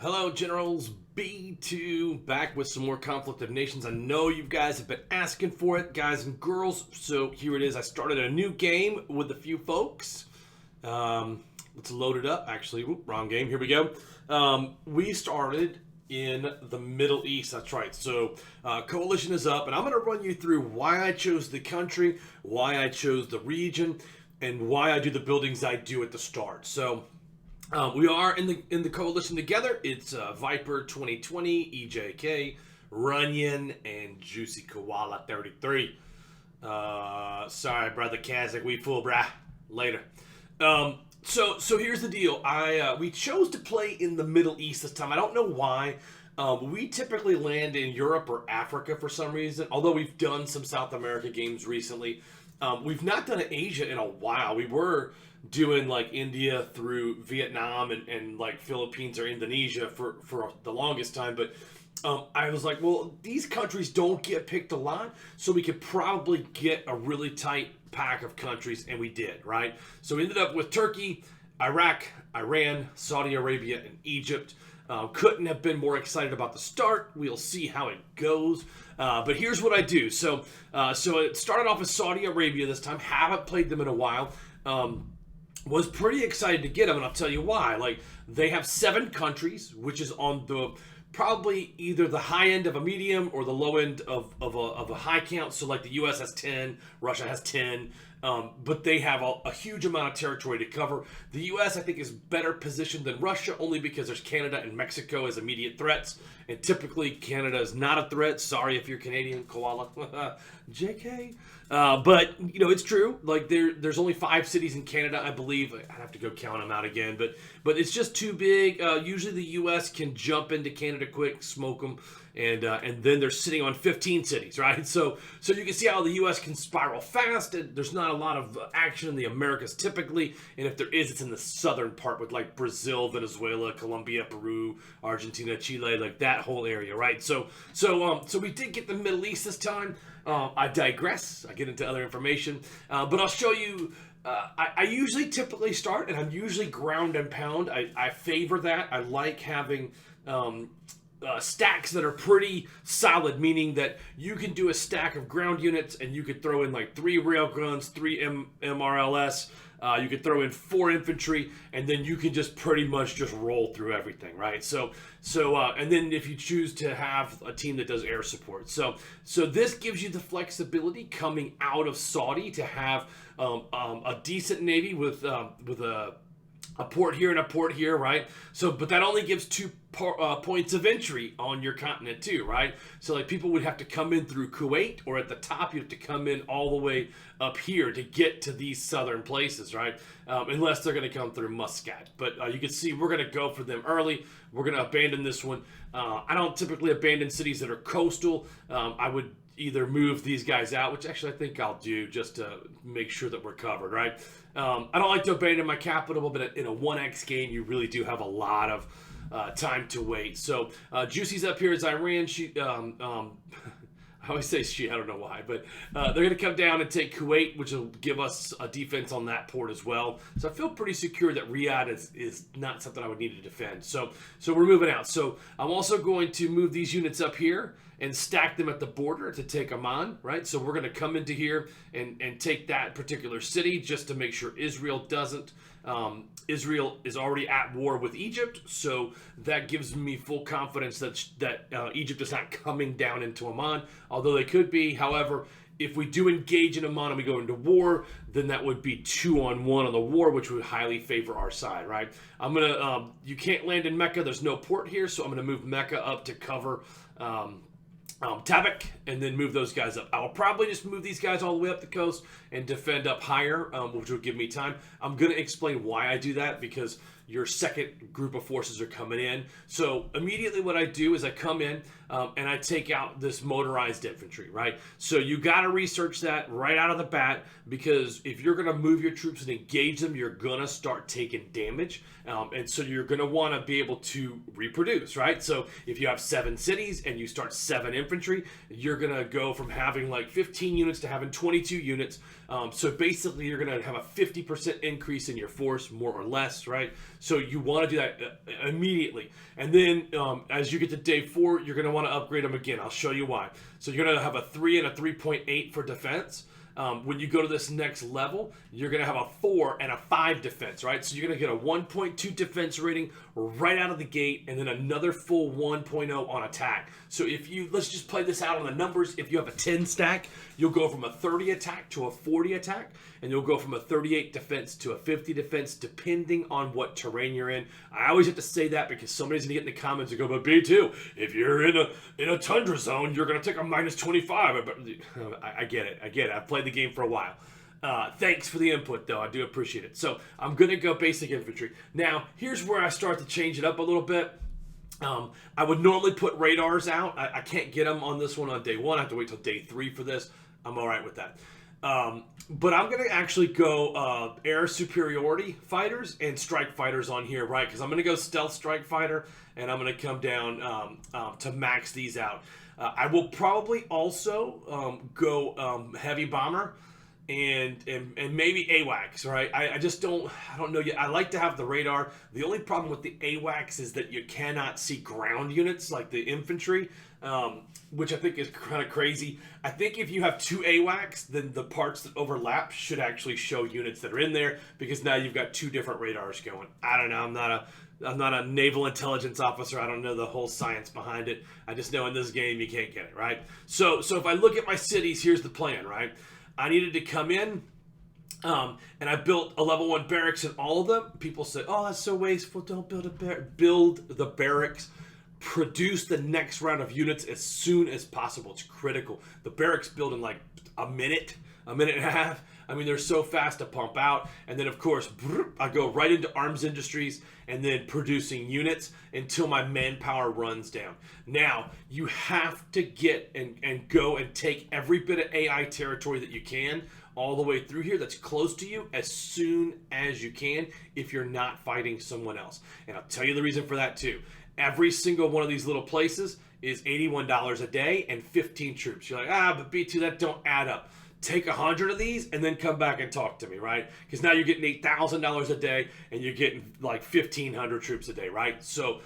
Hello, Generals. B2 back with some more Conflict of Nations. I know you guys have been asking for it, guys and girls. So here it is. I started a new game with a few folks. Let's load it up. Actually, wrong game. Here we go. We started in the Middle East. That's right. So Coalition is up, and I'm going to run you through why I chose the country, why I chose the region, and why I do the buildings I do at the start. So we are in the coalition together. It's Viper 2020, EJK, Runyon, and Juicy Koala 33. Sorry, brother Kazakh, we fool, brah. Later. So here's the deal. We chose to play in the Middle East this time. I don't know why. We typically land in Europe or Africa for some reason. Although we've done some South America games recently, we've not done Asia in a while. We were doing like India through Vietnam and like Philippines or Indonesia for the longest time, but I was like, well, these countries don't get picked a lot, so we could probably get a really tight pack of countries, and we did, right? So we ended up with Turkey, Iraq, Iran, Saudi Arabia, and Egypt. Couldn't have been more excited about the start. We'll see how it goes. But here's what I do. So it started off with Saudi Arabia this time. Haven't played them in a while. Was pretty excited to get them, and I'll tell you why. Like, they have 7 countries, which is on the probably either the high end of a medium or the low end of a high count. So like the US has 10, Russia has 10, but they have a huge amount of territory to cover. The US, I think, is better positioned than Russia only because there's Canada and Mexico as immediate threats, and typically Canada is not a threat. Sorry if you're Canadian, koala. JK. But you know, it's true. Like, there's only 5 cities in Canada, I believe. I have to go count them out again, but it's just too big. Usually the U.S. can jump into Canada quick, smoke them, and then they're sitting on 15 cities, right? So you can see how the U.S. can spiral fast. And there's not a lot of action in the Americas typically, and if there is, it's in the southern part with like Brazil, Venezuela, Colombia, Peru, Argentina, Chile, like that whole area, right? So we did get the Middle East this time. I digress. I get into other information, but I'll show you. I usually typically start, and I'm usually ground and pound. I favor that. I like having stacks that are pretty solid, meaning that you can do a stack of ground units, and you could throw in like 3 railguns, 3 MRLS. You could throw in 4 infantry, and then you can just pretty much just roll through everything, right? So, and then if you choose to have a team that does air support, so this gives you the flexibility coming out of Saudi to have a decent navy with a port here and a port here, right? So, but that only gives 2 points of entry on your continent too, right? So like people would have to come in through Kuwait, or at the top you have to come in all the way up here to get to these southern places, right? Unless they're going to come through Muscat. But you can see we're going to go for them early. We're going to abandon this one. I don't typically abandon cities that are coastal. I would either move these guys out, which actually I think I'll do just to make sure that we're covered, right? I don't like to abandon my capital, but in a 1x game, you really do have a lot of time to wait. So Juicy's up here as Iran. I always say she, I don't know why, but they're going to come down and take Kuwait, which will give us a defense on that port as well. So I feel pretty secure that Riyadh is not something I would need to defend. So we're moving out. So I'm also going to move these units up here and stack them at the border to take Amman, right? So we're going to come into here and take that particular city just to make sure Israel doesn't. Israel is already at war with Egypt, so that gives me full confidence that Egypt is not coming down into Amman, although they could be. However, if we do engage in Amman and we go into war, then that would be 2-on-1 on the war, which would highly favor our side, right? I'm gonna. You can't land in Mecca. There's no port here, so I'm gonna move Mecca up to cover Tabuk, and then move those guys up. I'll probably just move these guys all the way up the coast and defend up higher, which will give me time. I'm going to explain why I do that, because your second group of forces are coming in. So immediately what I do is I come in and I take out this motorized infantry, right? So you got to research that right out of the bat, because if you're going to move your troops and engage them, you're going to start taking damage. And so you're going to want to be able to reproduce, right? So if you have 7 cities and you start 7 infantry, you're going to go from having like 15 units to having 22 units. So basically, you're going to have a 50% increase in your force, more or less, right? So you want to do that immediately. And then as you get to day 4, you're going to want to upgrade them again. I'll show you why. So you're going to have a 3 and a 3.8 for defense. When you go to this next level, you're going to have a 4 and a 5 defense, right? So you're going to get a 1.2 defense rating right out of the gate, and then another full 1.0 on attack. So let's just play this out on the numbers. If you have a 10 stack, you'll go from a 30 attack to a 40 attack, and you'll go from a 38 defense to a 50 defense, depending on what terrain you're in. I always have to say that because somebody's going to get in the comments and go, but B2, if you're in a tundra zone, you're going to take a minus 25. I get it. I've played the game for a while. Thanks for the input, though. I do appreciate it. So I'm going to go basic infantry. Now, here's where I start to change it up a little bit. I would normally put radars out. I can't get them on this one on day 1. I have to wait till day 3 for this. I'm all right with that. But I'm going to actually go air superiority fighters and strike fighters on here, right? Because I'm going to go stealth strike fighter, and I'm going to come down to max these out. I will probably also go heavy bomber and maybe AWACS, right? I don't know yet. I like to have the radar. The only problem with the AWACS is that you cannot see ground units like the infantry, which I think is kind of crazy. I think if you have 2 AWACS, then the parts that overlap should actually show units that are in there, because now you've got 2 different radars going. I don't know. I'm not a naval intelligence officer. I don't know the whole science behind it. I just know in this game you can't get it, right? So if I look at my cities, here's the plan, right? I needed to come in, and I built a level 1 barracks in all of them. People say, oh, that's so wasteful. Don't build a barracks. Build the barracks. Produce the next round of units as soon as possible. It's critical. The barracks build in like a minute and a half. I mean, they're so fast to pump out. And then, of course, I go right into arms industries and then producing units until my manpower runs down. Now, you have to get and go and take every bit of AI territory that you can all the way through here that's close to you as soon as you can if you're not fighting someone else. And I'll tell you the reason for that, too. Every single one of these little places is $81 a day and 15 troops. You're like, but B2, that don't add up. Take 100 of these and then come back and talk to me, right? Because now you're getting $8,000 a day and you're getting like 1,500 troops a day, right? So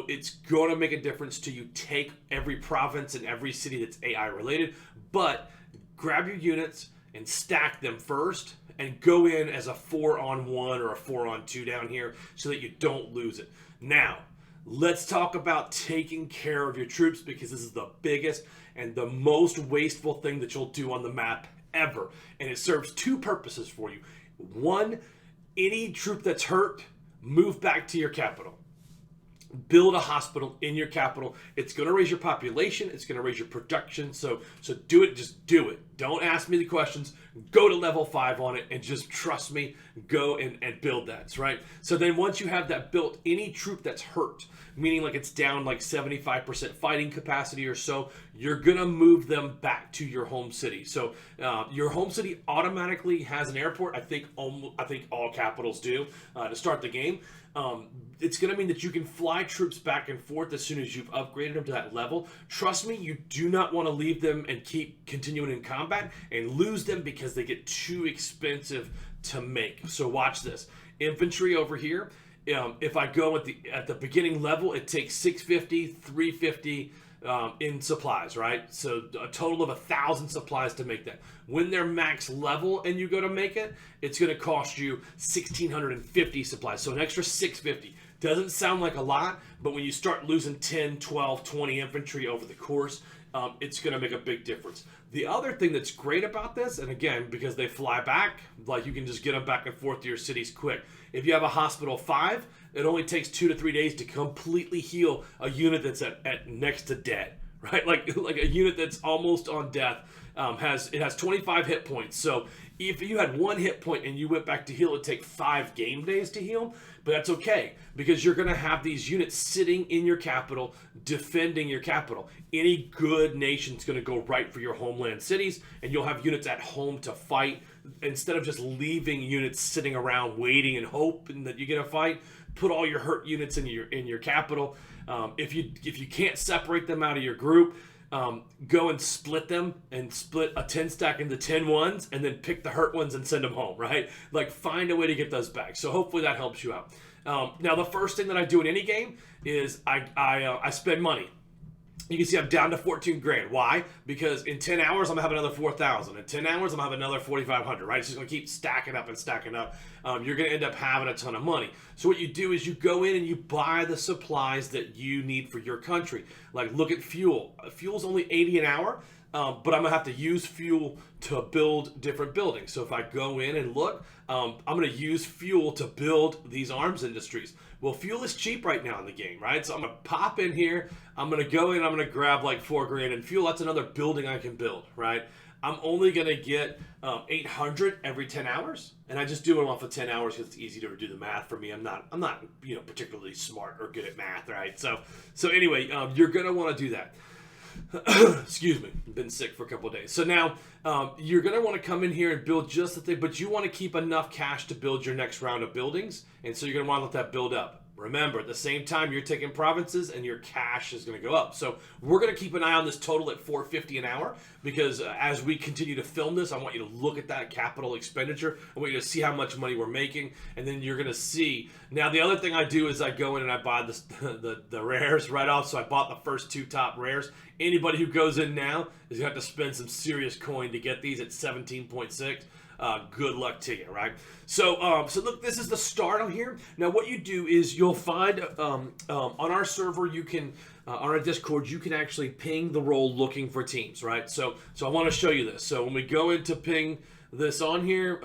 it's going to make a difference to you. Take every province and every city that's AI related, but grab your units and stack them first and go in as a 4-on-1 or a 4-on-2 down here so that you don't lose it. Now, let's talk about taking care of your troops, because this is the biggest and the most wasteful thing that you'll do on the map ever. And it serves 2 purposes for you. 1, any troop that's hurt, move back to your capital. Build a hospital in your capital. It's going to raise your population. It's going to raise your production. So do it. Just do it. Don't ask me the questions. Go to level 5 on it and just trust me. Go and build that, right? So then once you have that built, any troop that's hurt, meaning like it's down like 75% fighting capacity or so, you're going to move them back to your home city. So your home city automatically has an airport. I think all capitals do to start the game. It's going to mean that you can fly troops back and forth as soon as you've upgraded them to that level. Trust me, you do not want to leave them and keep continuing in combat and lose them because they get too expensive to make. So watch this. Infantry over here. If I go at the beginning level, it takes 650, 350 in supplies, right? So a total of 1,000 supplies to make that. When they're max level and you go to make it, it's going to cost you 1,650 supplies. So an extra 650. Doesn't sound like a lot, but when you start losing 10, 12, 20 infantry over the course, it's going to make a big difference. The other thing that's great about this, and again, because they fly back, like you can just get them back and forth to your cities quick. If you have a hospital 5, it only takes 2 to 3 days to completely heal a unit that's at next to dead, right? Like a unit that's almost on death. It has 25 hit points. So if you had 1 hit point and you went back to heal, it'd take 5 game days to heal. But that's okay, because you're going to have these units sitting in your capital, defending your capital. Any good nation's going to go right for your homeland cities, and you'll have units at home to fight. Instead of just leaving units sitting around waiting and hoping that you get a fight, put all your hurt units in your capital. If you can't separate them out of your group, go and split them and split a 10 stack into 10 ones and then pick the hurt ones and send them home, right? Like, find a way to get those back. So hopefully that helps you out. Now, the first thing that I do in any game is I spend money. You can see I'm down to 14 grand. Why? Because in 10 hours, I'm gonna have another 4,000. In 10 hours, I'm gonna have another 4,500, right? It's just gonna keep stacking up and stacking up. You're gonna end up having a ton of money. So what you do is you go in and you buy the supplies that you need for your country. Like, look at fuel. Fuel's only 80 an hour. But I'm gonna have to use fuel to build different buildings. So if I go in and look, I'm gonna use fuel to build these arms industries. Well, fuel is cheap right now in the game, right? So I'm gonna pop in here, I'm gonna go in, I'm gonna grab like 4 grand in fuel. That's another building I can build, right? I'm only gonna get 800 every 10 hours, and I just do it off of 10 hours because it's easy to do the math for me. I'm not particularly smart or good at math, right? So anyway, you're gonna want to do that. Excuse me, I've been sick for a couple of days. So now you're going to want to come in here and build just the thing, but you want to keep enough cash to build your next round of buildings, and so you're going to want to let that build up. Remember, at the same time, you're taking provinces and your cash is going to go up. So we're going to keep an eye on this total at $450 an hour because as we continue to film this, I want you to look at that capital expenditure. I want you to see how much money we're making, and then you're going to see. Now, the other thing I do is I go in and I buy the rares right off. So I bought the first 2 top rares. Anybody who goes in now is going to have to spend some serious coin to get these at 17.6. Good luck to you, right? So look, this is the start on here. Now, what you do is you'll find on our server, you can on our Discord, you can actually ping the role looking for teams, right? So I want to show you this. So when we go into ping this on here,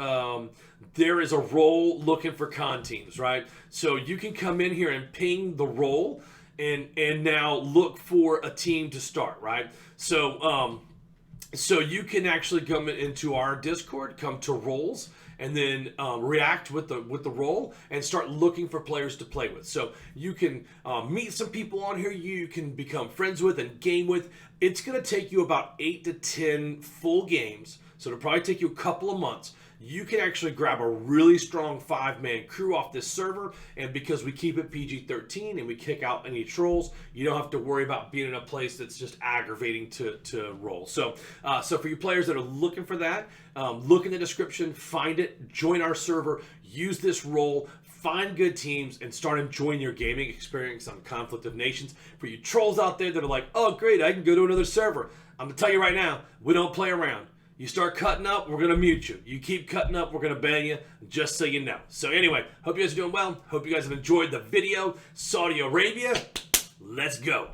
there is a role looking for con teams, right? So you can come in here and ping the role and now look for a team to start, right? So you can actually come into our Discord, come to roles, and then react with the role and start looking for players to play with. So you can meet some people on here you can become friends with and game with. It's going to take you about 8 to 10 full games, so it'll probably take you a couple of months. You can actually grab a really strong 5-man crew off this server, and because we keep it PG-13 and we kick out any trolls, you don't have to worry about being in a place that's just aggravating to roll. So for you players that are looking for that, look in the description, find it, join our server, use this role, find good teams, and start enjoying your gaming experience on Conflict of Nations. For you trolls out there that are like, oh great, I can go to another server, I'm gonna tell you right now, we don't play around. You start cutting up, we're going to mute you. You keep cutting up, we're going to ban you, just so you know. So anyway, hope you guys are doing well. Hope you guys have enjoyed the video. Saudi Arabia, let's go.